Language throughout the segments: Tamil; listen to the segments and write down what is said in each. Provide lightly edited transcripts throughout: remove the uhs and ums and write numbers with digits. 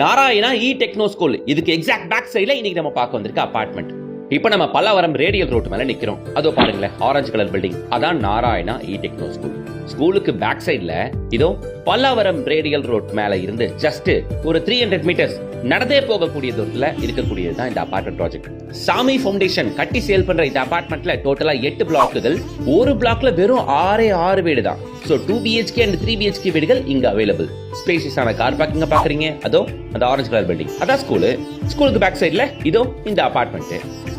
நாராயணா இ டெக்னோ ஸ்கூல். இதுக்கு எக்ஸாக்ட் பேக் சைடுல இன்னைக்கு நம்ம பார்க்க வந்திருக்க அபார்ட்மெண்ட். இப்ப நம்ம பல்லாவரம் ரேடியல் ரோட் மேல நிக்கிறோம். அதோ பாருங்களேன், ஆரஞ்சு கலர் பில்டிங், அதான் நாராயணா இ டெக்னோ ஸ்கூல். ஸ்கூலுக்கு பேக் சைடுல இதோ பல்லாவரம் ரேடியல் ரோட் மேல இருந்து ஜஸ்ட் ஒரு 300 மீட்டர்ஸ் நடந்தே போகக்கூடிய தூரத்துல இருக்கக்கூடியதுதான் இந்த அபார்ட்மெண்ட் ப்ராஜெக்ட். சாமி ஃபவுண்டேஷன் கட்டி சேல் பண்ற இந்த அபார்ட்மெண்ட்ல டோட்டலா 8 பிளாக்குகள். ஒரு பிளாக்ல வெறும் 6 வீடு தான். சோ 2 BHK and 3 BHK வீடுகள் இங்க அவைலபிள். ஸ்பேஷியஸான கார் பார்க்கிங் பாக்குறீங்க. அதோ அந்த ஆரஞ்சு கலர் பில்டிங், அதான் ஸ்கூலு. ஸ்கூலுக்கு பேக் சைடுல இதோ இந்த அபார்ட்மெண்ட்.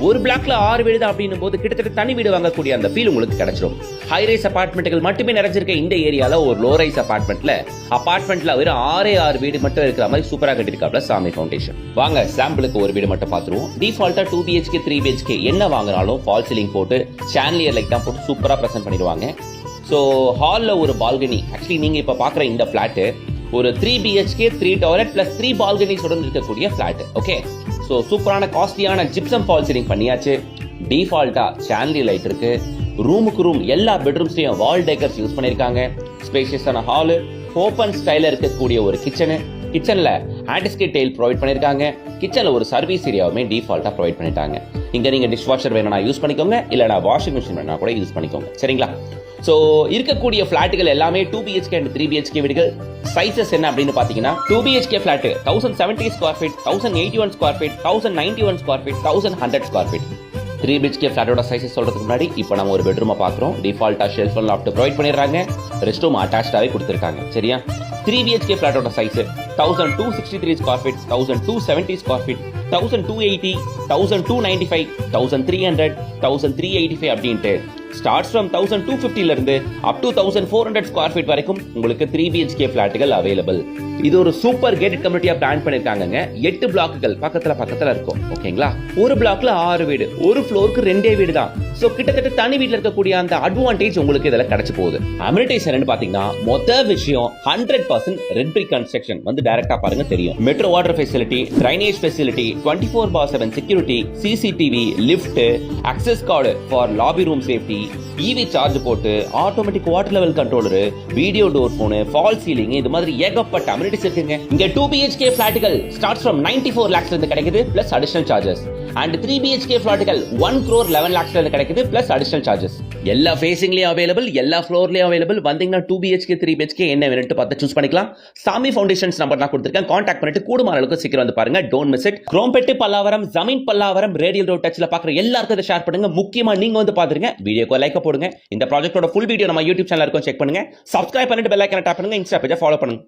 ஒரு பிளாக்ல 6 வீடு தான் அப்படின்னும் போது கிட்டத்தட்ட தனி வீடு வாங்கக்கூடிய அந்த ஃபீல் உங்களுக்கு கிடைச்சிடும். ஹை ரைஸ் அபார்ட்மெண்ட்கள் மட்டுமே நிறைஞ்சிருக்க இந்த ஏரியால ஒரு லோ ரைஸ் அபார்ட்மெண்ட்ல வெறும் 6 வீடு மட்டும் இருக்கிற மாதிரி சூப்பரா கட்டிருக்காப்ல சாமி ஃபவுண்டேஷன். வாங்க சாம்பிளுக்கு ஒரு வீடு மட்டும் பார்த்துருவோம். டிஃபால்ட்டா 2 BHK 3 BHK என்ன வாங்கினாலும் ஃபால் சீலிங் போட்டு சாண்டிலியர் லைட் தான் போட்டு சூப்பரா பிரசன்ட் பண்ணிடுவாங்க. ஸோ ஹாலில் ஒரு பால்கனி. ஆக்சுவலி நீங்க இப்ப பாக்குற இந்த பிளாட் ஒரு 3 BHK 3 டாய்லெட் பிளஸ் 3 பால்கனிஸ் உடன் இருக்கக்கூடிய பிளாட். ஓகே, ஸோ சூப்பரான காஸ்ட்லியான ஜிப்சம் ஃபால் சீலிங் பண்ணியாச்சு. டிஃபால்ட்டா சாண்டிலியர் லைட் இருக்கு. ரூமுக்கு ரூம் எல்லா பெட்ரூம்ஸ்லயும் வால் டேக்கர்ஸ் யூஸ் பண்ணிருக்காங்க. ஸ்பேஷியஸான ஹாலு, ஓப்பன் ஸ்டைல இருக்கக்கூடிய ஒரு கிச்சன்ல ஆன்டிஸ்கேட் டைல் ப்ரொவைட் பண்ணிருக்காங்க. கிச்சன்ல ஒரு சர்வீஸ் ஏரியாவுமே டிஃபால்ட்டா ப்ரொவைட் பண்ணிட்டாங்க. இங்க நீங்க டிஷ் வாஷர் வேணும்னா யூஸ் பண்ணிக்கோங்க, இல்லனா வாஷிங் மிஷின் வேணா கூட யூஸ் பண்ணிக்கோங்க. சரிங்களா? சோ இருக்கக்கூடிய பிளாட்டுகள் எல்லாமே 2 BHK and 3 BHK வீடுகள். சைசஸ் என்ன அப்படின்னு பாத்தீங்கன்னா 2 BHK flat 1070 square feet, 1081 square feet, 1091 square feet, 1100 square feet. 3 BHK பிளாட்டோட சைஸஸ் சொல்றதுக்கு முன்னாடி இப்போ நம்ம ஒரு பெட்ரூமை பாக்குறோம். டிஃபால்ட்டா ஷெல்ஃப் அண்ட் லாஃப்ட் ப்ரொவைட் பண்ணிடுறாங்க. ரெஸ்ட் ரூம் அட்டாச்சாவே கொடுத்துருக்காங்க. சரியா? 3 BHK பிளாட்டோட size 1263 square feet, 1270 square feet, 1280, 1295, 1300, 1385 அப்படின்ட்டு ஸ்டார்ட்ஸ் ஃப்ரம் 1250 இருந்து அப் டு 1400 ஸ்கொயர் ஃபீட் வரைக்கும் உங்களுக்கு 3 BHK பிளாட்டுகள் அவைலபிள். இது ஒரு சூப்பர் கேட்டட் கம்யூனிட்டியா பிளான் பண்ணிருக்காங்க. 8 பிளாக்குகள் பக்கத்துல இருக்கும். ஓகேங்களா? ஒரு பிளாக்ல 6 வீடு, ஒரு ஃப்ளோருக்கு 2 வீடு தான். சோ கிட்டத்தட்ட தனி வீட்ல இருக்கக்கூடிய அந்த அட்வான்டேஜ் உங்களுக்கு இதுல கிடைச்சு போகுது. அம்யூனிட்டிஸ் என்னன்னு பாத்தீங்கன்னா மொத்த விஷயம் 100% ரெட் பிரிக் கன்ஸ்ட்ரக்ஷன் வந்து டைரக்டா பாருங்க தெரியும். Metro water facility, drainage facility, 24/7 security, CCTV, lift, access card for lobby room safety, EV charge போட்டு, automatic water level controller, video door phone, fall ceiling, இது மாதிரி ஏகப்பட்ட அம்யூனிட்டிஸ் இருக்குங்க. இங்க 2 BHK பிளாட்டுகள் ஸ்டார்ட்ஸ் ஃப்ரம் 94 lakhs இருந்து கிடைக்குது plus additional charges. And 3 BHK பிளாட்டுகள் 1 crore 11 lakhs இருந்து கிடைக்குது பிளஸ் அடிஷனல் சார்ஜஸ். எல்லா ஃபேசிங்லயும் அவைலபிள், எல்லா ஃப்ளோர்லயும் அவைலபிள். வந்தீங்கன்னா 2 BHK 3 BHK என்ன வேணும்னு பார்த்து சூஸ் பண்ணிக்கலாம். சாமி ஃபவுண்டேஷன்ஸ் நம்பர் நான் கொடுத்திருக்கேன். கான்டாக்ட் பண்ணிட்டு கூடுமான அளவுக்கு சீக்கிரம் வந்து பாருங்க. Don't miss it. Chromepet Pallavaram, Zameen Pallavaram, radial road டச்ல பாக்குற எல்லாருக்கும் இதை ஷேர் பண்ணுங்க. முக்கியமா நீங்க வந்து பாத்துருங்க. வீடியோக்கு லைக் போடுங்க. இந்த ப்ராஜெக்ட்டோட ஃபுல் வீடியோ நம்ம யூடியூப் சேனல்ல இருக்கும், செக் பண்ணுங்க. சப்ஸ்கிரைப் பண்ணிட்டு பெல் ஐகானை டாப் பண்ணுங்க. இன்ஸ்டா பேஜை ஃபாலோ பண்ணுங்க.